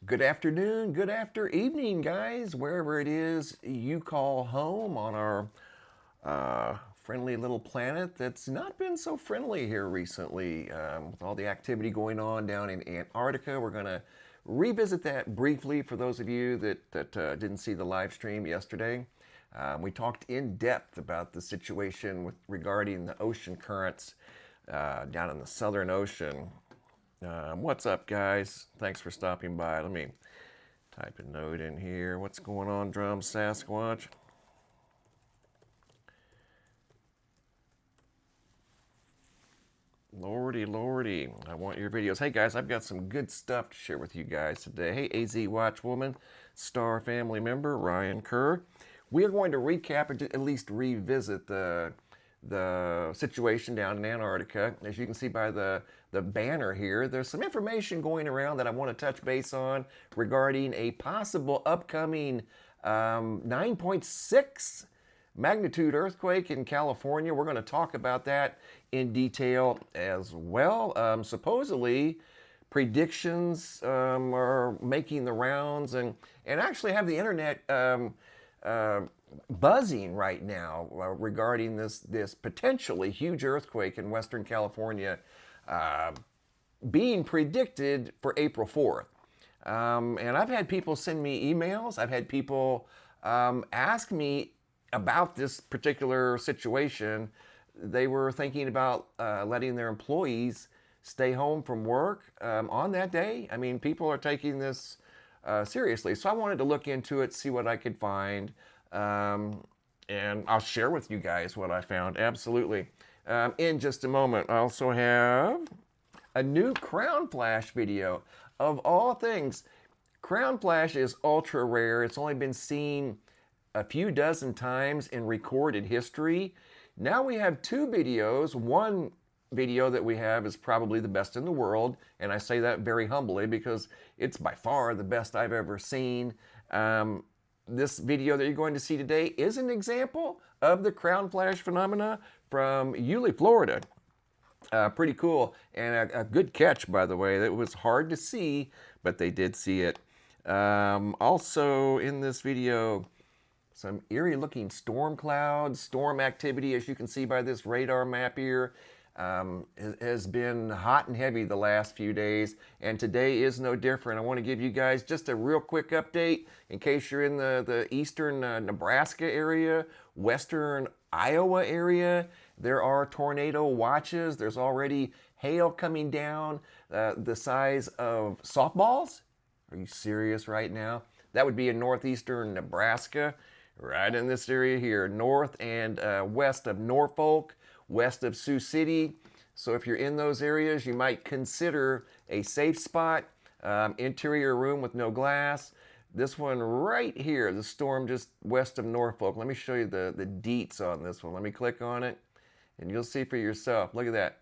Good afternoon, good after evening, guys, wherever it is you call home on our friendly little planet that's not been so friendly here recently. With all the activity going on down in Antarctica, we're going to revisit that briefly for those of you that didn't see the live stream yesterday. We talked in depth about the situation regarding the ocean currents down in the Southern Ocean. What's up, guys? Thanks for stopping by. Let me type a note in here. What's going on, Drum Sasquatch? Lordy, lordy. I want your videos. Hey, guys, I've got some good stuff to share with you guys today. Hey, AZ Watchwoman, Star family member, Ryan Kerr. We are going to recap and at least revisit the situation down in Antarctica. As you can see by the banner here, there's some information going around that I want to touch base on regarding a possible upcoming 9.6 magnitude earthquake in California. We're going to talk about that in detail as well. Supposedly, predictions are making the rounds and actually have the internet buzzing right now regarding this potentially huge earthquake in Western California being predicted for April 4th. And I've had people send me emails. I've had people ask me about this particular situation. They were thinking about letting their employees stay home from work on that day. I mean, people are taking this seriously. So I wanted to look into it, see what I could find. And I'll share with you guys what I found. Absolutely. In just a moment, I also have a new Crown Flash video. Of all things, Crown Flash is ultra rare. It's only been seen a few dozen times in recorded history. Now we have two videos. One video that we have is probably the best in the world, and I say that very humbly because it's by far the best I've ever seen. This video that you're going to see today is an example of the Crown Flash phenomena from Yulee, Florida. Pretty cool, and a good catch, by the way. It was hard to see, but they did see it. Also in this video, some eerie looking storm clouds, storm activity, as you can see by this radar map here. Has been hot and heavy the last few days, and today is no different. I want to give you guys just a real quick update in case you're in the eastern Nebraska area, western Iowa area. There are tornado watches. There's already hail coming down the size of softballs. Are you serious right now? That would be in northeastern Nebraska, right in this area here, north and west of Norfolk, west of Sioux City. So if you're in those areas, you might consider a safe spot, interior room with no glass. This one right here, the storm just west of Norfolk. Let me show you the deets on this one. Let me click on it, and you'll see for yourself. Look at that,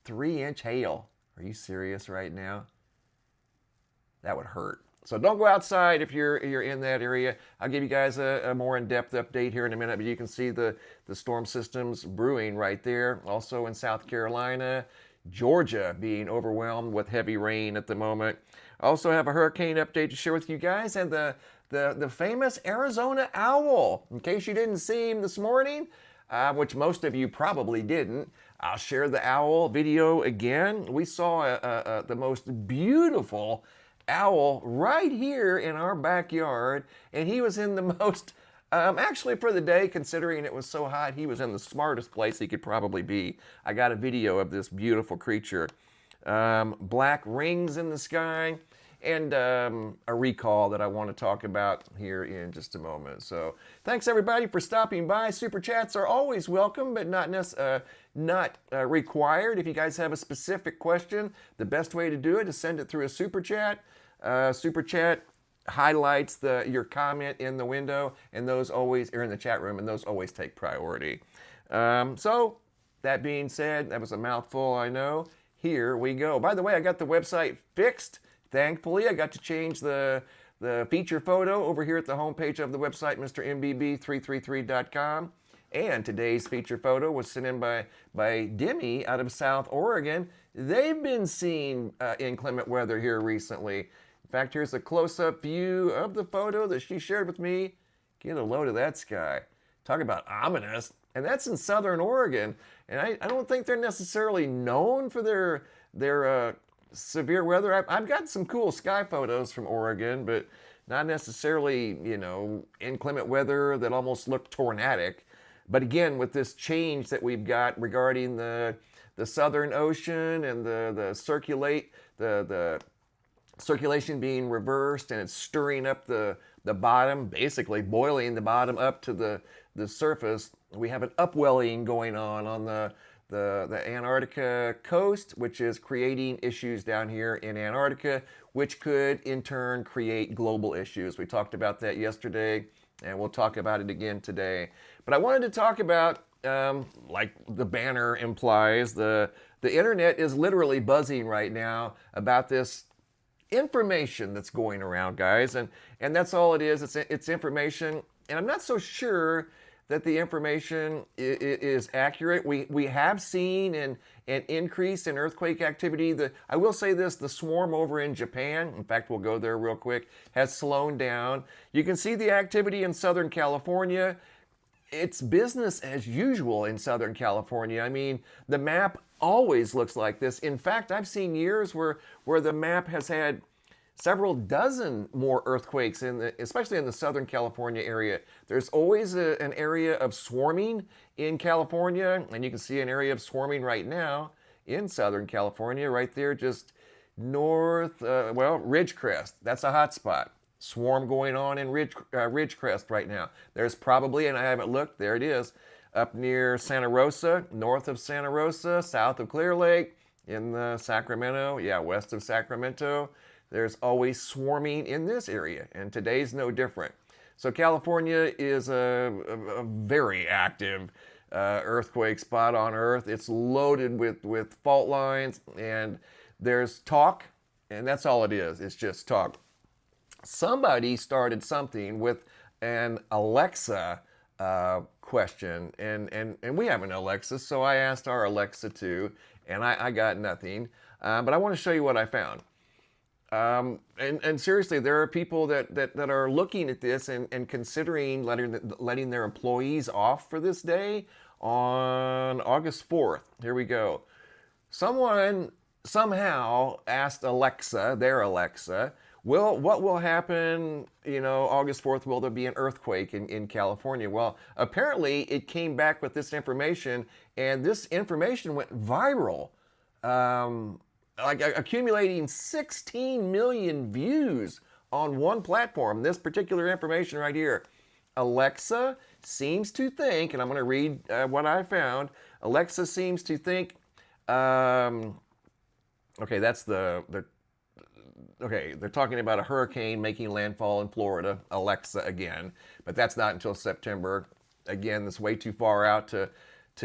3-inch hail. Are you serious right now? That would hurt. So don't go outside if you're in that area. I'll give you guys a more in-depth update here in a minute, but you can see the storm systems brewing right there. Also in South Carolina, Georgia being overwhelmed with heavy rain at the moment. I also have a hurricane update to share with you guys, and the famous Arizona owl. In case you didn't see him this morning, which most of you probably didn't, I'll share the owl video again. We saw the most beautiful owl right here in our backyard, and he was in the most actually for the day, considering it was so hot, he was in the smartest place he could probably be. I got a video of this beautiful creature. Black rings in the sky, and a recall that I want to talk about here in just a moment. So thanks everybody for stopping by. Super chats are always welcome, but not required. If you guys have a specific question, the best way to do it is send it through a super chat. Super chat highlights your comment in the window, and those always are in the chat room, and those always take priority. So that being said, that was a mouthful, I know. Here we go. By the way, I got the website fixed. Thankfully, I got to change the feature photo over here at the homepage of the website, mrmbb333.com. And today's feature photo was sent in by Demi out of South Oregon. They've been seeing inclement weather here recently. In fact, here's a close-up view of the photo that she shared with me. Get a load of that sky. Talk about ominous. And that's in southern Oregon. And I don't think they're necessarily known for their severe weather. I've got some cool sky photos from Oregon, but not necessarily, inclement weather that almost looked tornadic. But again, with this change that we've got regarding the Southern Ocean and the circulation being reversed, and it's stirring up the bottom, basically boiling the bottom up to the surface. We have an upwelling going on the Antarctica coast, which is creating issues down here in Antarctica, which could in turn create global issues. We talked about that yesterday, and we'll talk about it again today. But I wanted to talk about, like the banner implies, the internet is literally buzzing right now about this information that's going around, guys, and that's all it is. It's information, and I'm not so sure that the information is accurate. We have seen an increase in earthquake activity. I will say this, the swarm over in Japan, in fact, we'll go there real quick, has slowed down. You can see the activity in Southern California. It's business as usual in Southern California. I mean, the map always looks like this. In fact, I've seen years where the map has had several dozen more earthquakes, especially in the Southern California area. There's always an area of swarming in California, and you can see an area of swarming right now in Southern California, right there, just north, Ridgecrest. That's a hot spot. Swarm going on in Ridgecrest right now. There's probably, and I haven't looked, there it is, up near Santa Rosa, north of Santa Rosa, south of Clear Lake, in the Sacramento, west of Sacramento. There's always swarming in this area, and today's no different. So California is a very active earthquake spot on Earth. It's loaded with fault lines, and there's talk, and that's all it is. It's just talk. Somebody started something with an Alexa question, and we have an Alexa, so I asked our Alexa too, and I got nothing. But I want to show you what I found. And seriously, there are people that are looking at this and considering letting their employees off for this day on August 4th. Here we go. Someone somehow asked Alexa, their Alexa, what will happen, August 4th, will there be an earthquake in California? Well, apparently it came back with this information, and this information went viral. Like accumulating 16 million views on one platform. This particular information right here. Alexa seems to think, and I'm going to read what I found. Alexa seems to think, okay, that's okay, they're talking about a hurricane making landfall in Florida, Alexa again, but that's not until September. Again, that's way too far out to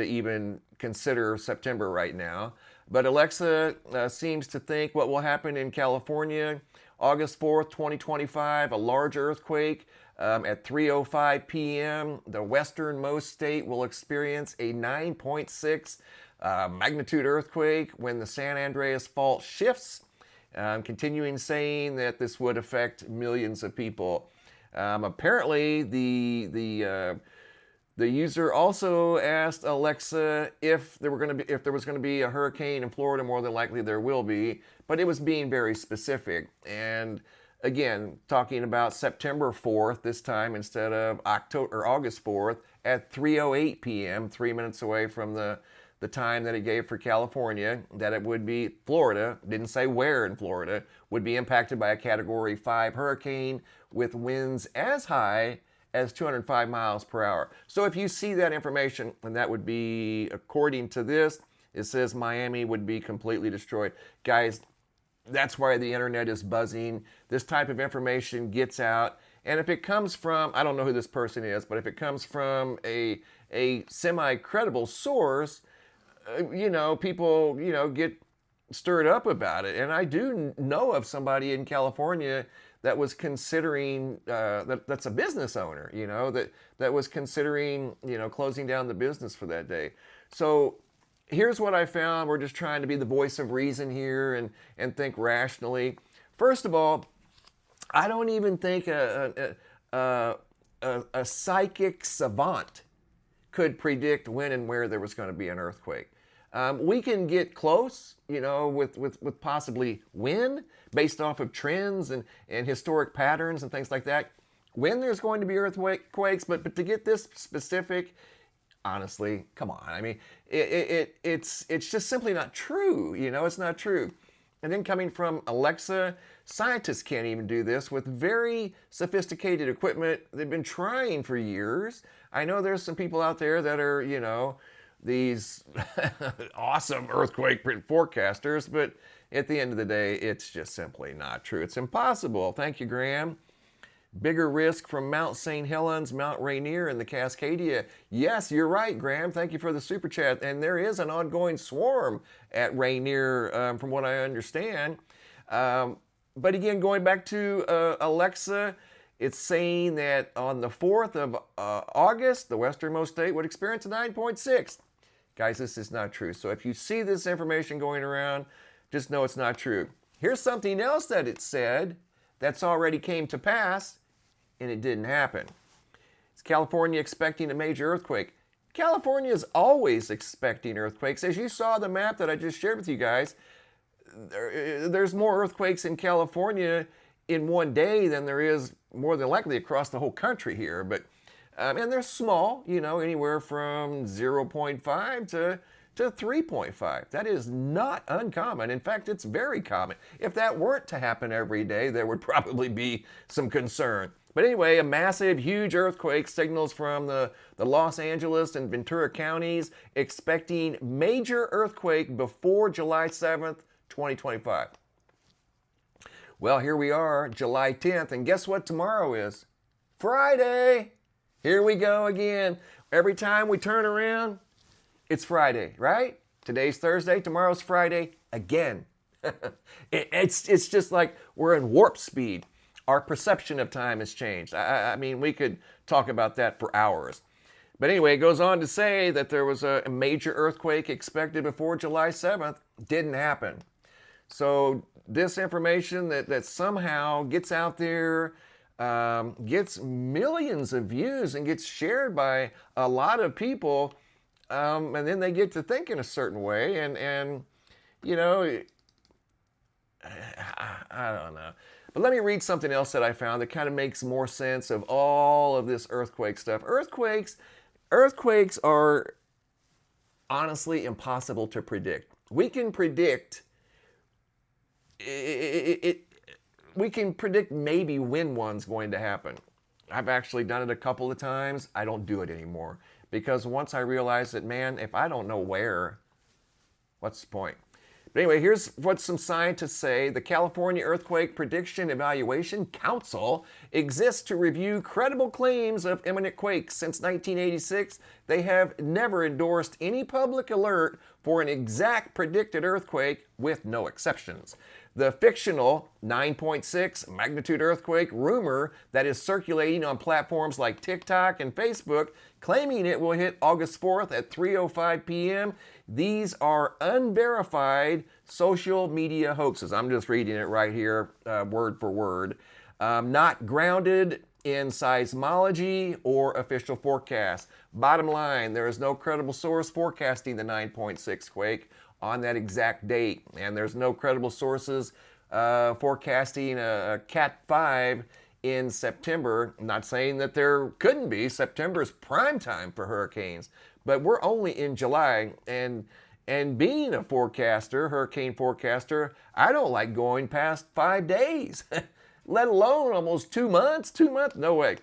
even consider September right now. But Alexa seems to think what will happen in California, August 4th, 2025, a large earthquake at 3:05 p.m. The westernmost state will experience a 9.6 magnitude earthquake when the San Andreas Fault shifts. Continuing saying that this would affect millions of people. Apparently, the user also asked Alexa if there was going to be a hurricane in Florida. More than likely there will be, but it was being very specific. And again, talking about September 4th this time instead of August 4th at 3:08 p.m., 3 minutes away from the time that it gave for California, that it would be Florida, didn't say where in Florida, would be impacted by a Category 5 hurricane with winds as high as 205 miles per hour. So if you see that information, and that would be, according to this, it says Miami would be completely destroyed. Guys, that's why the internet is buzzing. This type of information gets out. And if it comes from, I don't know who this person is, but if it comes from a semi-credible source, people, get stirred up about it. And I do know of somebody in California that was considering, that's a business owner, that was considering, closing down the business for that day. So here's what I found. We're just trying to be the voice of reason here and think rationally. First of all, I don't even think a psychic savant could predict when and where there was going to be an earthquake. We can get close, with possibly when, based off of trends and historic patterns and things like that, when there's going to be earthquakes, but to get this specific, honestly, come on. I mean, it's just simply not true. It's not true. And then coming from Alexa, scientists can't even do this with very sophisticated equipment. They've been trying for years. I know there's some people out there that are, these awesome earthquake forecasters, but at the end of the day, it's just simply not true. It's impossible. Thank you, Graham. Bigger risk from Mount St. Helens, Mount Rainier, and the Cascadia. Yes, you're right, Graham. Thank you for the super chat. And there is an ongoing swarm at Rainier, from what I understand. But again, going back to Alexa, it's saying that on the 4th of August, the westernmost state would experience a 9.6. Guys, this is not true. So if you see this information going around, just know it's not true. Here's something else that it said that's already came to pass, and it didn't happen. Is California expecting a major earthquake? California is always expecting earthquakes. As you saw the map that I just shared with you guys, there's more earthquakes in California in one day than there is more than likely across the whole country here. But and they're small, anywhere from 0.5 to 3.5. That is not uncommon. In fact, it's very common. If that weren't to happen every day, there would probably be some concern. But anyway, a massive, huge earthquake signals from the Los Angeles and Ventura counties expecting major earthquake before July 7th, 2025. Well, here we are, July 10th, and guess what tomorrow is? Friday! Here we go again. Every time we turn around, it's Friday, right? Today's Thursday, tomorrow's Friday again. It's just like we're in warp speed. Our perception of time has changed. I mean, we could talk about that for hours. But anyway, it goes on to say that there was a major earthquake expected before July 7th. Didn't happen. So this information that somehow gets out there, gets millions of views and gets shared by a lot of people, and then they get to think in a certain way, and I don't know. But let me read something else that I found that kind of makes more sense of all of this earthquake stuff. Earthquakes are honestly impossible to predict. We can predict we can predict maybe when one's going to happen. I've actually done it a couple of times. I don't do it anymore because once I realize that, man, if I don't know where, what's the point? But anyway, here's what some scientists say. The California Earthquake Prediction Evaluation Council exists to review credible claims of imminent quakes. Since 1986, they have never endorsed any public alert for an exact predicted earthquake, with no exceptions. The fictional 9.6 magnitude earthquake rumor that is circulating on platforms like TikTok and Facebook, claiming it will hit August 4th at 3:05 p.m., these are unverified social media hoaxes. I'm just reading it right here, word for word. Not grounded in seismology or official forecasts. Bottom line, there is no credible source forecasting the 9.6 quake on that exact date, and there's no credible sources forecasting a Cat 5 in September. I'm not saying that there couldn't be. September is prime time for hurricanes, but we're only in July, and being a forecaster, hurricane forecaster, I don't like going past 5 days, let alone almost 2 months. 2 months? No way.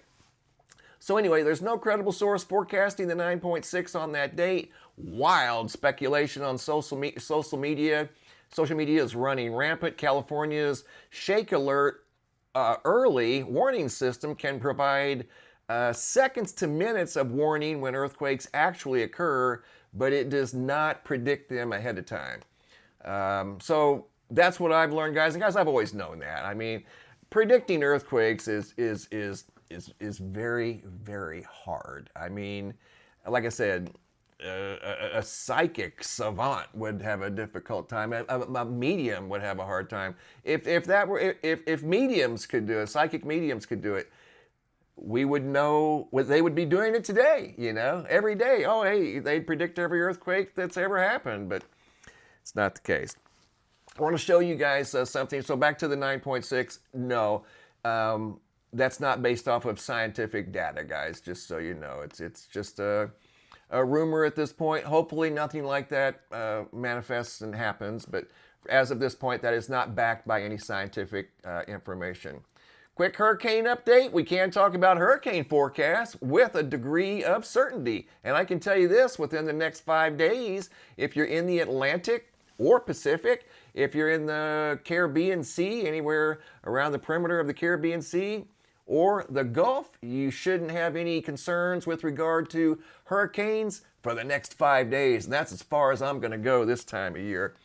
So anyway, there's no credible source forecasting the 9.6 on that date. Wild speculation on social media. Social media is running rampant. California's Shake Alert early warning system can provide seconds to minutes of warning when earthquakes actually occur, but it does not predict them ahead of time. So that's what I've learned, guys. And guys, I've always known that. I mean, predicting earthquakes is very, very hard. I mean, like I said, a psychic savant would have a difficult time. A medium would have a hard time. If mediums could do it, psychic mediums could do it, we would know what they would be doing it today, every day. Oh, hey, they'd predict every earthquake that's ever happened, but it's not the case. I want to show you guys something. So back to the 9.6. No, that's not based off of scientific data, guys, just so you know. It's just a rumor at this point. Hopefully nothing like that manifests and happens, but as of this point, that is not backed by any scientific information. Quick hurricane update. We can talk about hurricane forecasts with a degree of certainty. And I can tell you this, within the next 5 days, if you're in the Atlantic or Pacific, if you're in the Caribbean Sea, anywhere around the perimeter of the Caribbean Sea or the Gulf, you shouldn't have any concerns with regard to hurricanes for the next 5 days. And that's as far as I'm going to go this time of year.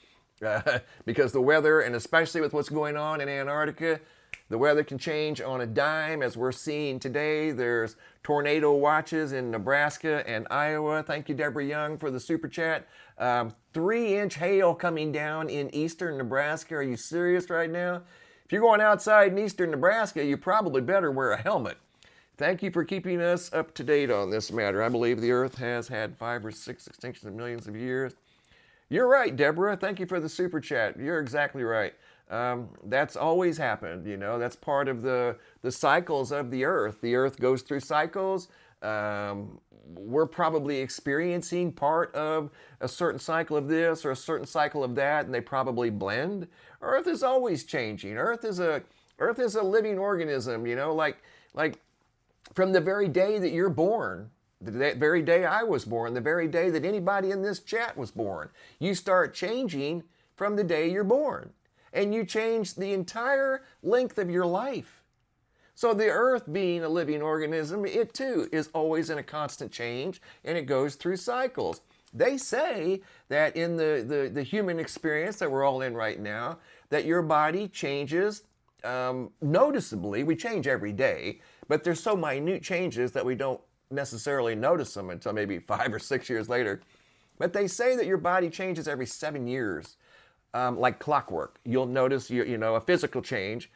Because the weather, and especially with what's going on in Antarctica, the weather can change on a dime, as we're seeing today. There's tornado watches in Nebraska and Iowa. Thank you, Deborah Young, for the super chat. 3-inch hail coming down in eastern Nebraska. Are you serious right now? If you're going outside in eastern Nebraska, you probably better wear a helmet. Thank you for keeping us up to date on this matter. I believe the Earth has had 5 or 6 extinctions in millions of years. You're right, Deborah. Thank you for the super chat. You're exactly right. That's always happened, that's part of the cycles of the Earth. The Earth goes through cycles. We're probably experiencing part of a certain cycle of this or a certain cycle of that, and they probably blend. Earth is always changing. Earth is a living organism, like from the very day that you're born, the very day I was born, the very day that anybody in this chat was born, you start changing from the day you're born. And you change the entire length of your life. So the Earth, being a living organism, it too is always in a constant change, and it goes through cycles. They say that in the human experience that we're all in right now, that your body changes noticeably. We change every day, but there's so minute changes that we don't necessarily notice them until maybe 5 or 6 years later. But they say that your body changes every 7 years. Like clockwork. You'll notice a physical change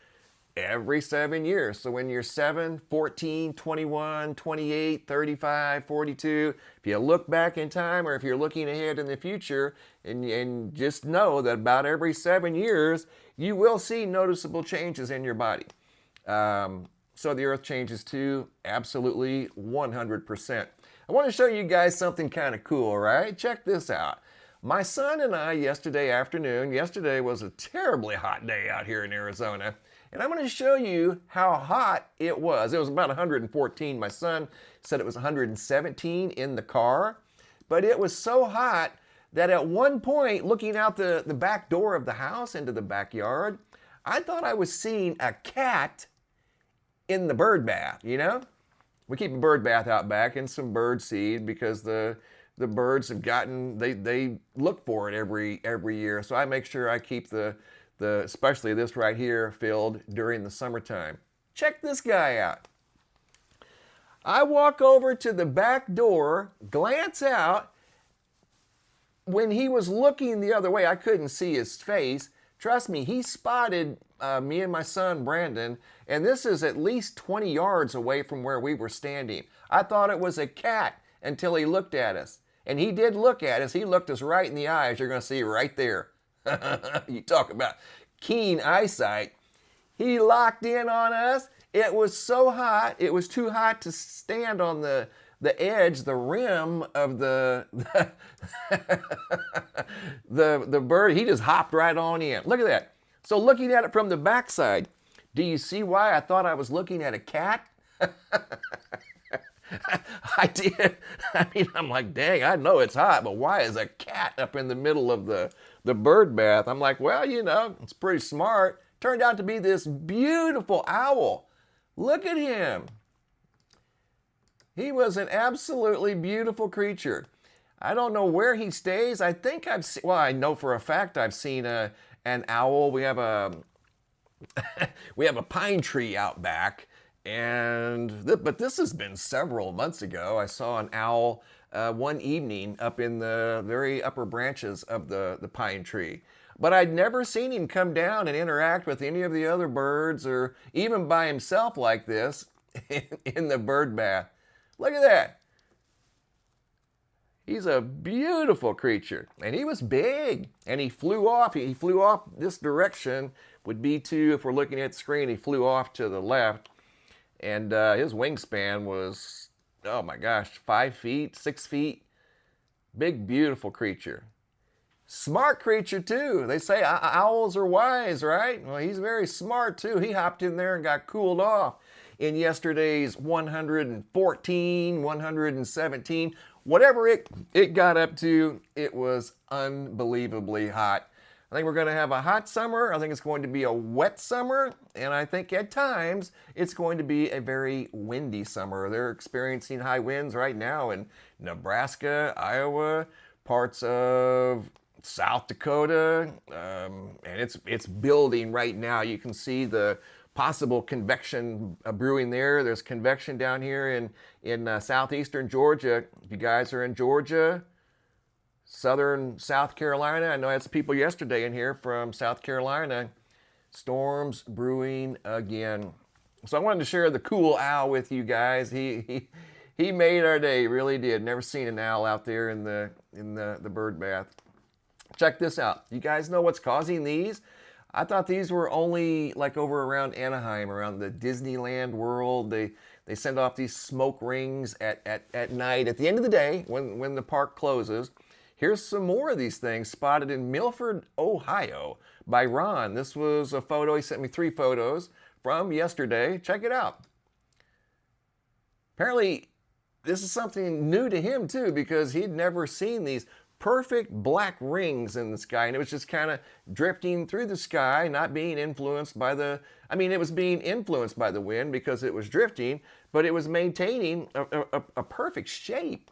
every 7 years. So when you're 7, 14, 21, 28, 35, 42, if you look back in time, or if you're looking ahead in the future, and just know that about every 7 years, you will see noticeable changes in your body. So the Earth changes too, absolutely 100%. I want to show you guys something kind of cool, right? Check this out. My son and I yesterday was a terribly hot day out here in Arizona, and I'm going to show you how hot it was. It was about 114. My son said it was 117 in the car, but it was so hot that at one point, looking out the back door of the house into the backyard, I thought I was seeing a cat in the bird bath, We keep a bird bath out back and some bird seed because the birds have they look for it every year. So I make sure I keep the especially this right here filled during the summertime. Check this guy out. I walk over to the back door, glance out. When he was looking the other way, I couldn't see his face. Trust me, he spotted me and my son Brandon, and this is at least 20 yards away from where we were standing. I thought it was a cat until he looked at us. And he did look at us. He looked us right in the eyes. You're going to see right there. You talk about keen eyesight. He locked in on us. It was so hot. It was too hot to stand on the edge, the rim of the bird. He just hopped right on in. Look at that. So looking at it from the backside, do you see why I thought I was looking at a cat? I did. I'm like, dang, I know it's hot, but why is a cat up in the middle of the bird bath? I'm like, well, it's pretty smart. Turned out to be this beautiful owl. Look at him. He was an absolutely beautiful creature. I don't know where he stays. I think I know for a fact I've seen an owl. We have a pine tree out back. But this has been several months ago. I saw an owl one evening up in the very upper branches of the pine tree. But I'd never seen him come down and interact with any of the other birds or even by himself like this in the bird bath. Look at that. He's a beautiful creature, and he was big, and he flew off. He flew off this direction, would be to, if we're looking at the screen, he flew off to the left, and his wingspan was, oh my gosh, 5 feet, 6 feet. Big, beautiful creature. Smart creature, too. They say owls are wise, right? Well, he's very smart, too. He hopped in there and got cooled off in yesterday's 114, 117, whatever it got up to. It was unbelievably hot. I think we're going to have a hot summer. I think it's going to be a wet summer. And I think at times it's going to be a very windy summer. They're experiencing high winds right now in Nebraska, Iowa, parts of South Dakota, and it's building right now. You can see the possible convection brewing there. There's convection down here in southeastern Georgia. If you guys are in Georgia, southern South Carolina, I know I had some people yesterday in here from South Carolina. Storms brewing again. So I wanted to share the cool owl with you guys. He made our day, really did. Never seen an owl out there in the bird bath. Check this out. You guys know what's causing these? I thought these were only like over around Anaheim, around the Disneyland world. They send off these smoke rings at night, at the end of the day, when the park closes. Here's some more of these things spotted in Milford, Ohio by Ron. This was a photo. He sent me 3 photos from yesterday. Check it out. Apparently, this is something new to him too, because he'd never seen these perfect black rings in the sky, and it was just kind of drifting through the sky, not being influenced by it was being influenced by the wind because it was drifting, but it was maintaining a perfect shape.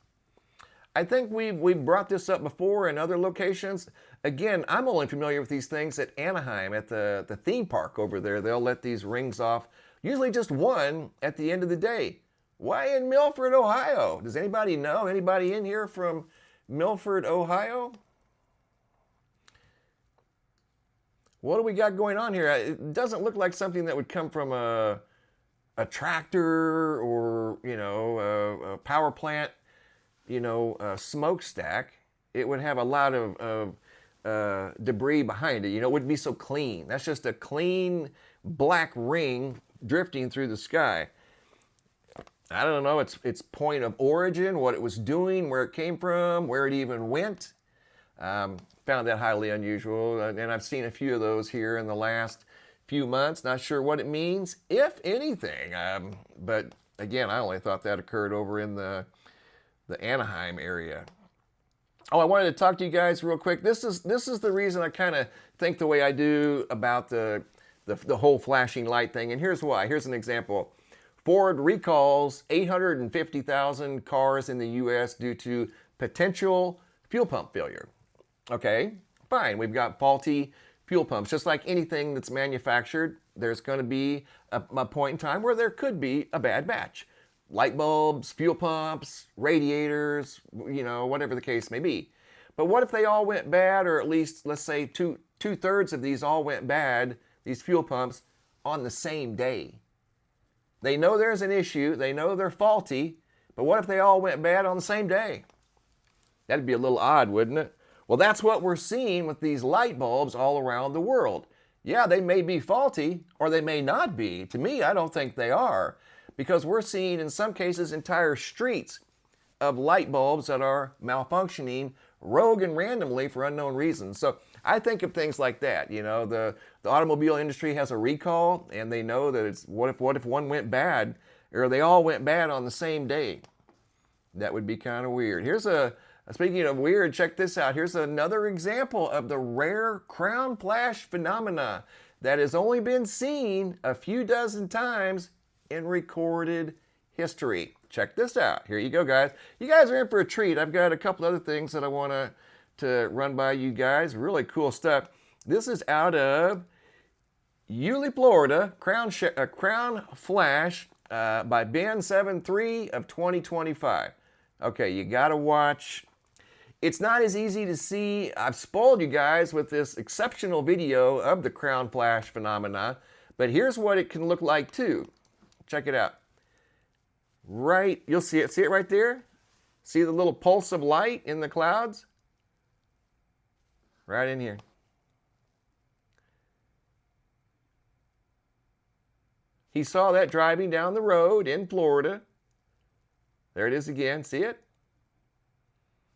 I think we've brought this up before in other locations. Again, I'm only familiar with these things at Anaheim, at the theme park over there. They'll let these rings off, usually just one at the end of the day. Why in Milford, Ohio? Does anybody know? Anybody in here from Milford, Ohio? What do we got going on here? It doesn't look like something that would come from a tractor or, a power plant, a smokestack. It would have a lot of debris behind it. It wouldn't be so clean. That's just a clean black ring drifting through the sky. I don't know its point of origin, what it was doing, where it came from, where it even went. Found that highly unusual, and I've seen a few of those here in the last few months. Not sure what it means, if anything. But again, I only thought that occurred over in the Anaheim area. Oh, I wanted to talk to you guys real quick. This is the reason I kind of think the way I do about the whole flashing light thing, and here's why. Here's an example. Ford recalls 850,000 cars in the U.S. due to potential fuel pump failure. Okay, fine. We've got faulty fuel pumps. Just like anything that's manufactured, there's going to be a point in time where there could be a bad batch. Light bulbs, fuel pumps, radiators, whatever the case may be. But what if they all went bad, or at least, let's say, two-thirds of these all went bad, these fuel pumps, on the same day? They know there's an issue, they know they're faulty, but what if they all went bad on the same day? That'd be a little odd, wouldn't it? Well, that's what we're seeing with these light bulbs all around the world. Yeah, they may be faulty, or they may not be. To me, I don't think they are, because we're seeing, in some cases, entire streets of light bulbs that are malfunctioning rogue and randomly for unknown reasons. So I think of things like that. The automobile industry has a recall, and they know that it's what if one went bad, or they all went bad on the same day? That would be kind of weird. Speaking of weird, check this out. Here's another example of the rare crown flash phenomena that has only been seen a few dozen times in recorded history. Check this out. Here you go, guys. You guys are in for a treat. I've got a couple other things that I want to run by you guys. Really cool stuff. This is out of Yulee, Florida. Crown flash by Ben 73 of 2025. Okay, you gotta watch. It's not as easy to see. I've spoiled you guys with this exceptional video of the crown flash phenomena, but here's what it can look like too. Check it out. Right, you'll see it right there? See the little pulse of light in the clouds? Right in here. He saw that driving down the road in Florida. There it is again, see it?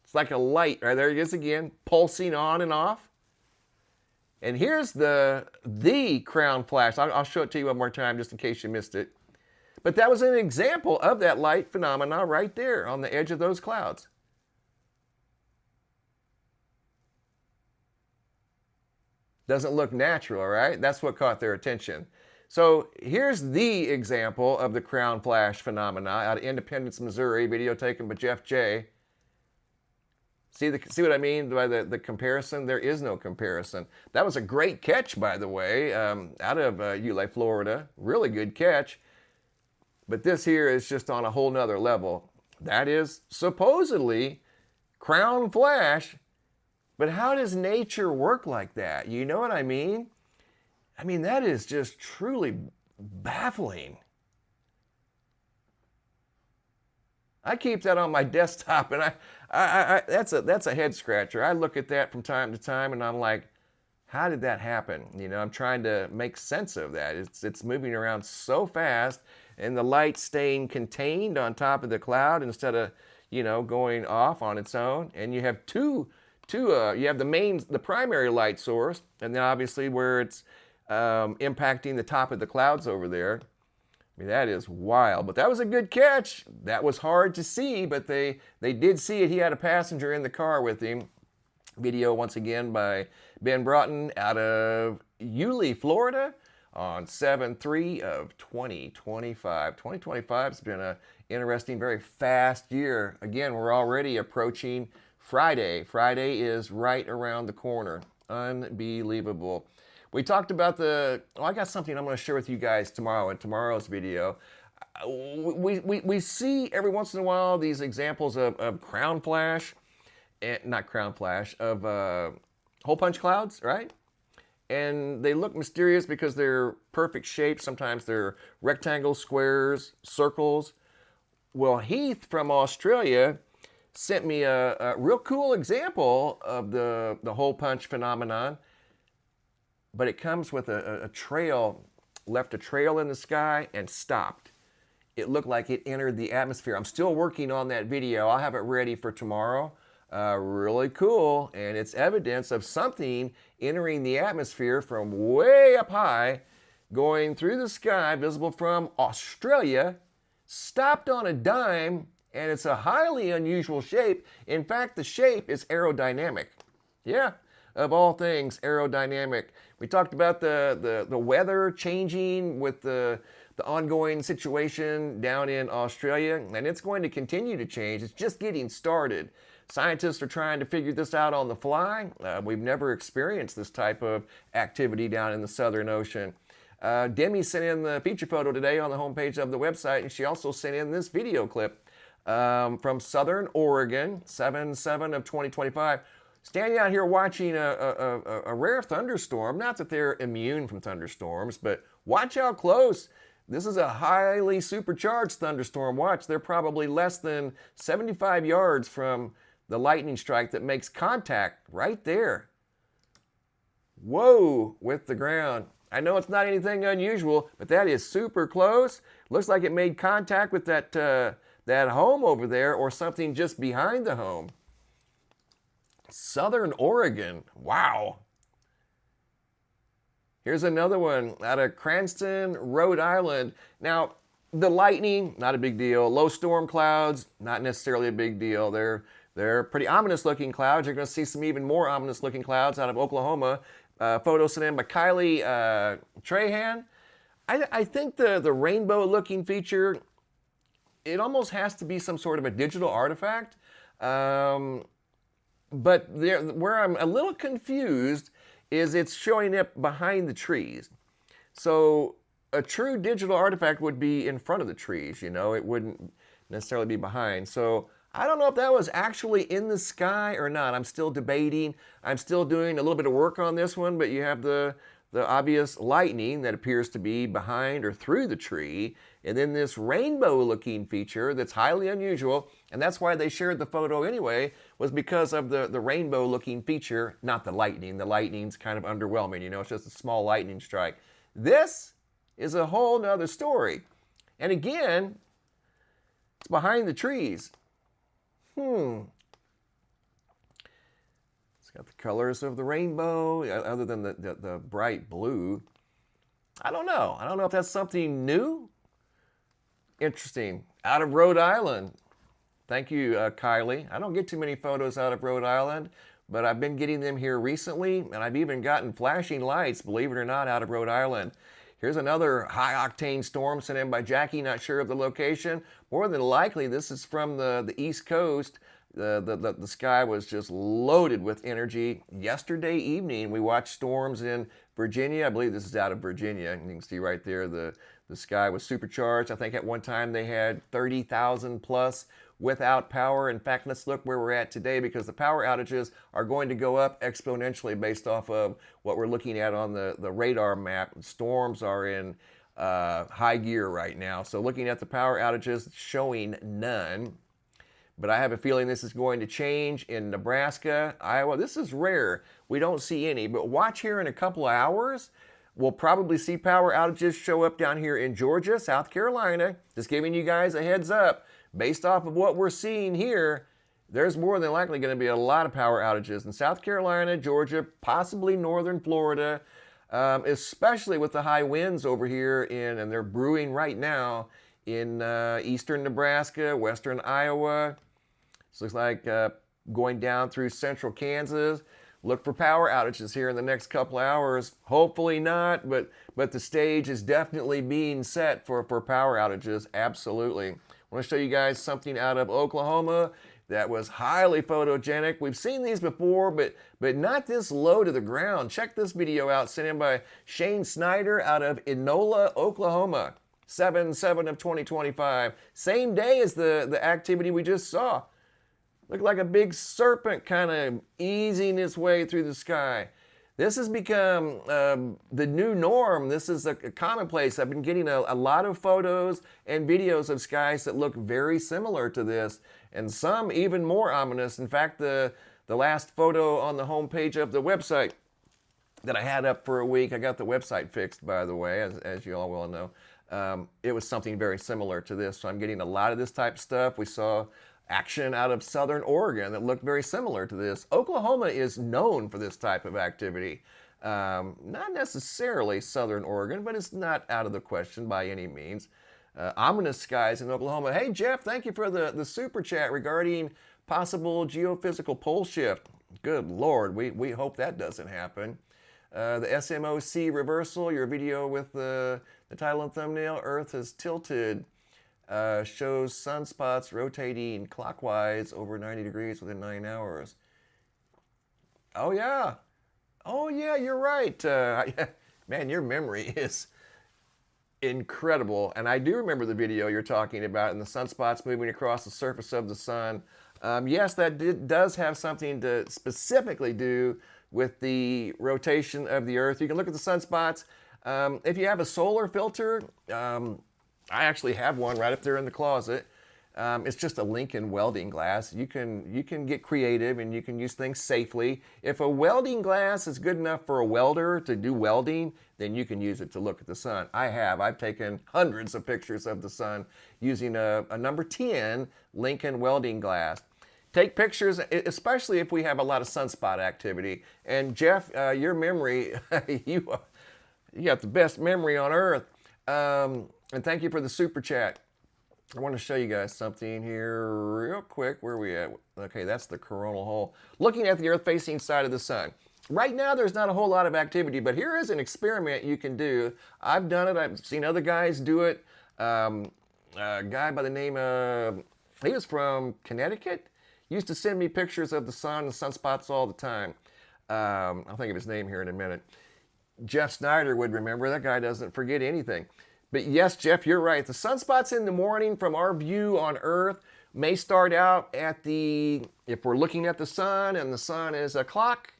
It's like a light, right there it is again, pulsing on and off. And here's the crown flash. I'll show it to you one more time just in case you missed it. But that was an example of that light phenomena right there on the edge of those clouds. Doesn't look natural, right? That's what caught their attention. So here's the example of the crown flash phenomena out of Independence, Missouri, video taken by Jeff J. See what I mean by the comparison? There is no comparison. That was a great catch, by the way, out of Eulay, Florida. Really good catch. But this here is just on a whole nother level. That is supposedly crown flash. But how does nature work like that? You know what I mean? I mean, that is just truly baffling. I keep that on my desktop, and that's a head scratcher. I look at that from time to time, and I'm like, how did that happen? You know, I'm trying to make sense of that. It's moving around so fast, and the light staying contained on top of the cloud instead of, you know, going off on its own. And you have you have the primary light source, and then obviously where it's impacting the top of the clouds over there. I mean, that is wild, but that was a good catch. That was hard to see, but they did see it. He had a passenger in the car with him. Video once again by Ben Broughton out of Eulay, Florida on 7/3 of 2025. 2025 has been an interesting, very fast year. Again, we're already approaching Friday. Friday is right around the corner. Unbelievable. We talked about I got something I'm going to share with you guys tomorrow in tomorrow's video. We see every once in a while these examples of crown flash, not crown flash, of hole punch clouds, right? And they look mysterious because they're perfect shapes. Sometimes they're rectangles, squares, circles. Well, Heath from Australia sent me a real cool example of the hole punch phenomenon. But it comes with a trail, left a trail in the sky and stopped. It looked like it entered the atmosphere. I'm still working on that video. I'll have it ready for tomorrow. Really cool, and it's evidence of something entering the atmosphere from way up high, going through the sky, visible from Australia, stopped on a dime, and it's a highly unusual shape. In fact, the shape is aerodynamic. Yeah. Of all things, aerodynamic. We talked about the weather changing with the ongoing situation down in Australia, and it's going to continue to change. It's just getting started. Scientists are trying to figure this out on the fly. We've never experienced this type of activity down in the Southern Ocean. Demi sent in the feature photo today on the homepage of the website, and she also sent in this video clip from Southern Oregon, 7/7 of 2025. Standing out here watching a rare thunderstorm. Not that they're immune from thunderstorms, but watch how close. This is a highly supercharged thunderstorm. Watch, they're probably less than 75 yards from the lightning strike that makes contact right there. Whoa, with the ground. I know it's not anything unusual, but that is super close. Looks like it made contact with that home over there or something just behind the home. Southern Oregon. Wow. Here's another one out of Cranston, Rhode Island. Now, the lightning, not a big deal. Low storm clouds, not necessarily a big deal. They're pretty ominous looking clouds. You're going to see some even more ominous looking clouds out of Oklahoma. Photo sent in by Kylie Trahan. I think the rainbow looking feature, it almost has to be some sort of a digital artifact. But where I'm a little confused is it's showing up behind the trees. So a true digital artifact would be in front of the trees, you know, it wouldn't necessarily be behind. So I don't know if that was actually in the sky or not. I'm still debating. I'm still doing a little bit of work on this one, but you have the obvious lightning that appears to be behind or through the tree, and then this rainbow-looking feature that's highly unusual, and that's why they shared the photo anyway, was because of the rainbow-looking feature, not the lightning. The lightning's kind of underwhelming, you know, it's just a small lightning strike. This is a whole nother story. And again, it's behind the trees. It's got the colors of the rainbow, other than the bright blue. I don't know. I don't know if that's something new. Interesting. Out of Rhode Island. Thank you, Kylie. I don't get too many photos out of Rhode Island, but I've been getting them here recently, and I've even gotten flashing lights, believe it or not, out of Rhode Island. Here's another high-octane storm sent in by Jackie, not sure of the location. More than likely, this is from the East Coast. The sky was just loaded with energy. Yesterday evening, we watched storms in Virginia. I believe this is out of Virginia. You can see right there the sky was supercharged. I think at one time they had 30,000 plus without power. In fact, let's look where we're at today, because the power outages are going to go up exponentially based off of what we're looking at on the radar map. Storms are in high gear right now. So looking at the power outages, showing none. But I have a feeling this is going to change in Nebraska, Iowa. This is rare. We don't see any. But watch here in a couple of hours. We'll probably see power outages show up down here in Georgia, South Carolina. Just giving you guys a heads up. Based off of what we're seeing here, there's more than likely going to be a lot of power outages in South Carolina, Georgia, possibly northern Florida, especially with the high winds over here and they're brewing right now in eastern Nebraska, western Iowa. This looks like going down through central Kansas. Look for power outages here in the next couple hours. Hopefully not, but the stage is definitely being set for power outages, absolutely. I want to show you guys something out of Oklahoma that was highly photogenic. We've seen these before, but not this low to the ground. Check this video out, sent in by Shane Snyder out of Enola, Oklahoma. 7/7 of 2025. Same day as the activity we just saw. Looked like a big serpent kind of easing its way through the sky. This has become the new norm. This is a commonplace. I've been getting a lot of photos and videos of skies that look very similar to this, and some even more ominous. In fact, the last photo on the homepage of the website that I had up for a week, I got the website fixed, by the way, as you all well know. It was something very similar to this, so I'm getting a lot of this type of stuff. We saw action out of southern Oregon that looked very similar to this. Oklahoma is known for this type of activity. Not necessarily southern Oregon, but it's not out of the question by any means. Ominous skies in Oklahoma. Hey, Jeff, thank you for the super chat regarding possible geophysical pole shift. Good Lord, we hope that doesn't happen. The SMOC reversal, your video with the title and thumbnail, Earth is tilted, shows sunspots rotating clockwise over 90 degrees within 9 hours. Oh yeah, you're right. Man, your memory is incredible. And I do remember the video you're talking about and the sunspots moving across the surface of the sun. Yes, that does have something to specifically do with the rotation of the Earth. You can look at the sunspots. If you have a solar filter, I actually have one right up there in the closet. It's just a Lincoln welding glass. You can get creative and you can use things safely. If a welding glass is good enough for a welder to do welding, then you can use it to look at the sun. I've taken hundreds of pictures of the sun using a number 10 Lincoln welding glass. Take pictures, especially if we have a lot of sunspot activity. And Jeff, your memory, you got the best memory on earth. And thank you for the super chat. I want to show you guys something here real quick. Where are we at? Okay, that's the coronal hole. Looking at the Earth-facing side of the sun. Right now, there's not a whole lot of activity, but here is an experiment you can do. I've done it. I've seen other guys do it. A guy by the name of, he was from Connecticut, used to send me pictures of the sun and sunspots all the time. I'll think of his name here in a minute. Jeff Snyder would remember. That guy doesn't forget anything. But yes, Jeff, you're right. The sunspots in the morning from our view on Earth may start out at if we're looking at the sun and the sun is a clock,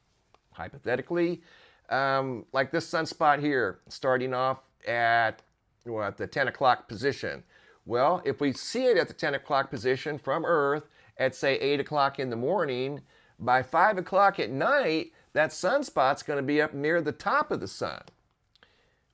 hypothetically, like this sunspot here, starting off at the 10 o'clock position. Well, if we see it at the 10 o'clock position from Earth at, say, 8 o'clock in the morning, by 5 o'clock at night, that sunspot's going to be up near the top of the sun.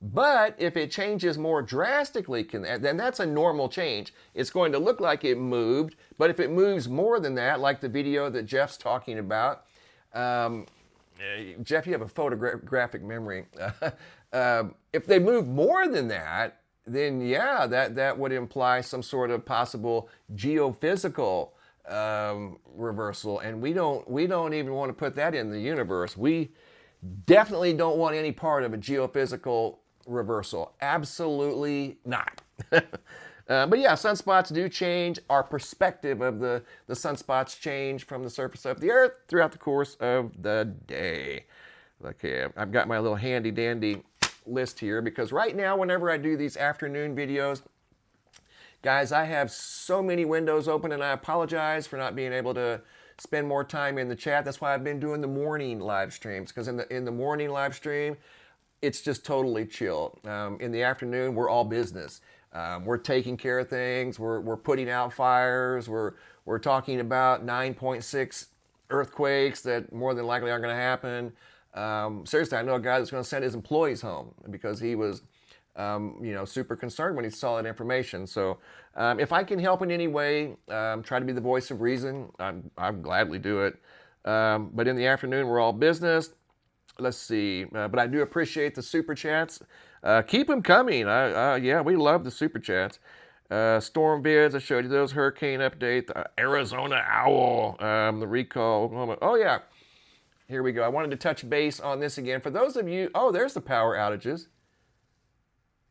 But if it changes more drastically, then that's a normal change. It's going to look like it moved, but if it moves more than that, like the video that Jeff's talking about, Jeff, you have a photographic memory. If they move more than that, then yeah, that would imply some sort of possible geophysical reversal, and we don't even want to put that in the universe. We definitely don't want any part of a geophysical reversal. Absolutely not. But yeah, sunspots do change. Our perspective of the sunspots change from the surface of the Earth throughout the course of the day. Okay, I've got my little handy dandy list here, because right now, whenever I do these afternoon videos, guys, I have so many windows open, and I apologize for not being able to spend more time in the chat. That's why I've been doing the morning live streams, because in the morning live stream, it's just totally chill. In the afternoon, we're all business. We're taking care of things. We're putting out fires. We're talking about 9.6 earthquakes that more than likely aren't going to happen. Seriously, I know a guy that's going to send his employees home because he was, super concerned when he saw that information. So if I can help in any way, try to be the voice of reason, I'd gladly do it. But in the afternoon, we're all business. Let's see. But I do appreciate the super chats. Keep them coming. Yeah, we love the super chats. Storm vids, I showed you those. Hurricane update, the Arizona owl, the recall, Oklahoma. Oh, yeah. Here we go. I wanted to touch base on this again. For those of you, there's the power outages.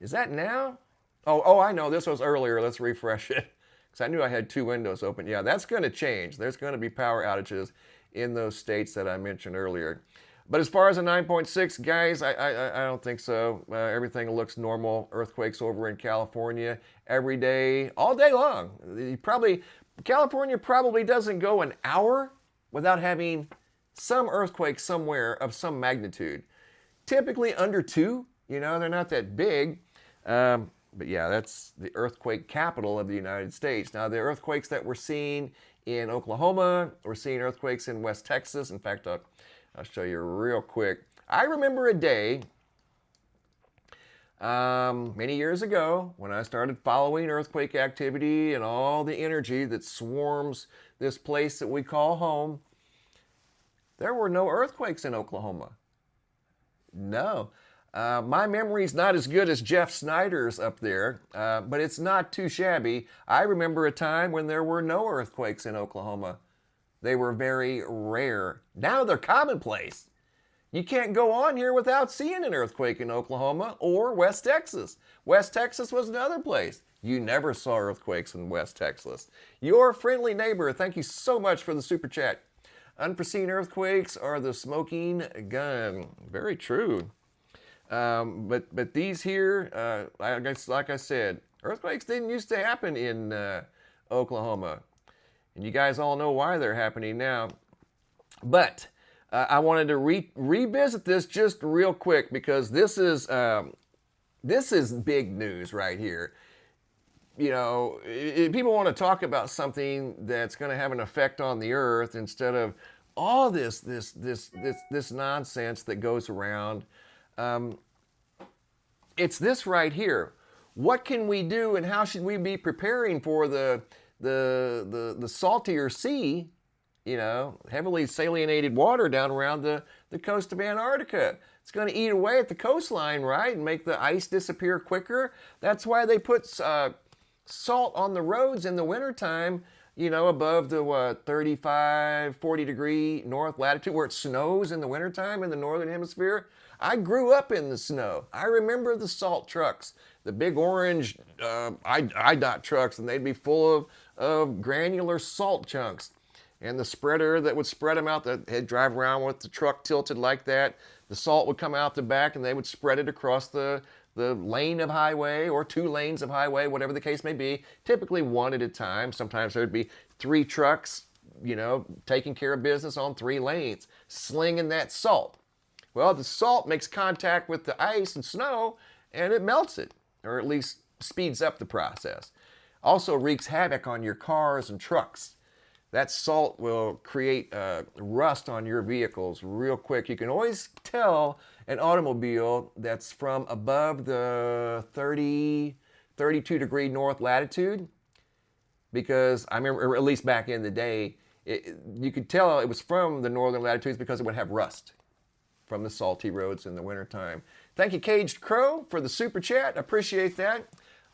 Is that now? Oh, I know. This was earlier. Let's refresh it, because I knew I had two windows open. Yeah, that's going to change. There's going to be power outages in those states that I mentioned earlier. But as far as a 9.6, guys, I don't think so. Everything looks normal. Earthquakes over in California every day, all day long. California probably doesn't go an hour without having some earthquake somewhere of some magnitude. Typically under 2, they're not that big. But yeah, that's the earthquake capital of the United States. Now, the earthquakes that we're seeing in Oklahoma, we're seeing earthquakes in West Texas. In fact, I'll show you real quick. I remember a day many years ago when I started following earthquake activity and all the energy that swarms this place that we call home. There were no earthquakes in Oklahoma. No. My memory's not as good as Jeff Snyder's up there, but it's not too shabby. I remember a time when there were no earthquakes in Oklahoma. They were very rare. Now they're commonplace. You can't go on here without seeing an earthquake in Oklahoma or West Texas. West Texas was another place. You never saw earthquakes in West Texas. Your friendly neighbor, thank you so much for the super chat. Unforeseen earthquakes are the smoking gun. Very true. But these here, like I said, earthquakes didn't used to happen in Oklahoma. And you guys all know why they're happening now. But I wanted to revisit this just real quick, because this is big news right here. If people want to talk about something that's going to have an effect on the earth instead of all this nonsense that goes around. It's this right here. What can we do, and how should we be preparing for the saltier sea, heavily salinated water down around the coast of Antarctica? It's going to eat away at the coastline, right, and make the ice disappear quicker. That's why they put salt on the roads in the wintertime, above the 35, 40 degree north latitude, where it snows in the wintertime in the northern hemisphere. I grew up in the snow. I remember the salt trucks, the big orange IDOT trucks, and they'd be full of granular salt chunks. and the spreader that would spread them out, that they'd drive around with the truck tilted like that. The salt would come out the back and they would spread it across the lane of highway or 2 lanes of highway, whatever the case may be, typically 1 at a time. Sometimes there'd be 3 trucks, you know, taking care of business on 3 lanes, slinging that salt. Well, the salt makes contact with the ice and snow and it melts it, or at least speeds up the process. Also wreaks havoc on your cars and trucks. That salt will create rust on your vehicles real quick. You can always tell an automobile that's from above the 32 degree north latitude, because I remember, at least back in the day, you could tell it was from the northern latitudes because it would have rust from the salty roads in the wintertime. Thank you, Caged Crow, for the super chat. Appreciate that.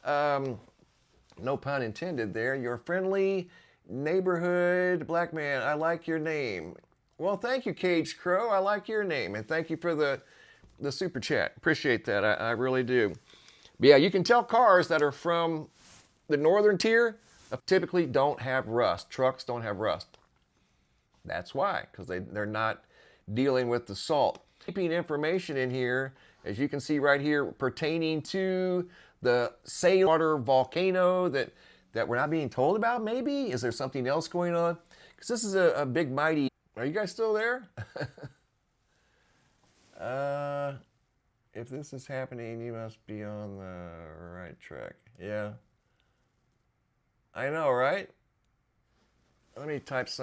No pun intended there. Your friendly neighborhood black man. I like your name. Well, thank you, Caged Crow. I like your name. And thank you for the super chat. Appreciate that. I really do. But yeah, you can tell cars that are from the northern tier typically don't have rust. Trucks don't have rust. That's why, because they're not dealing with the salt. Keeping information in here, as you can see right here, pertaining to the Saltwater volcano that we're not being told about, maybe? Is there something else going on? Because this is a big, mighty... Are you guys still there? If this is happening, you must be on the right track. Yeah. I know, right? Let me type something.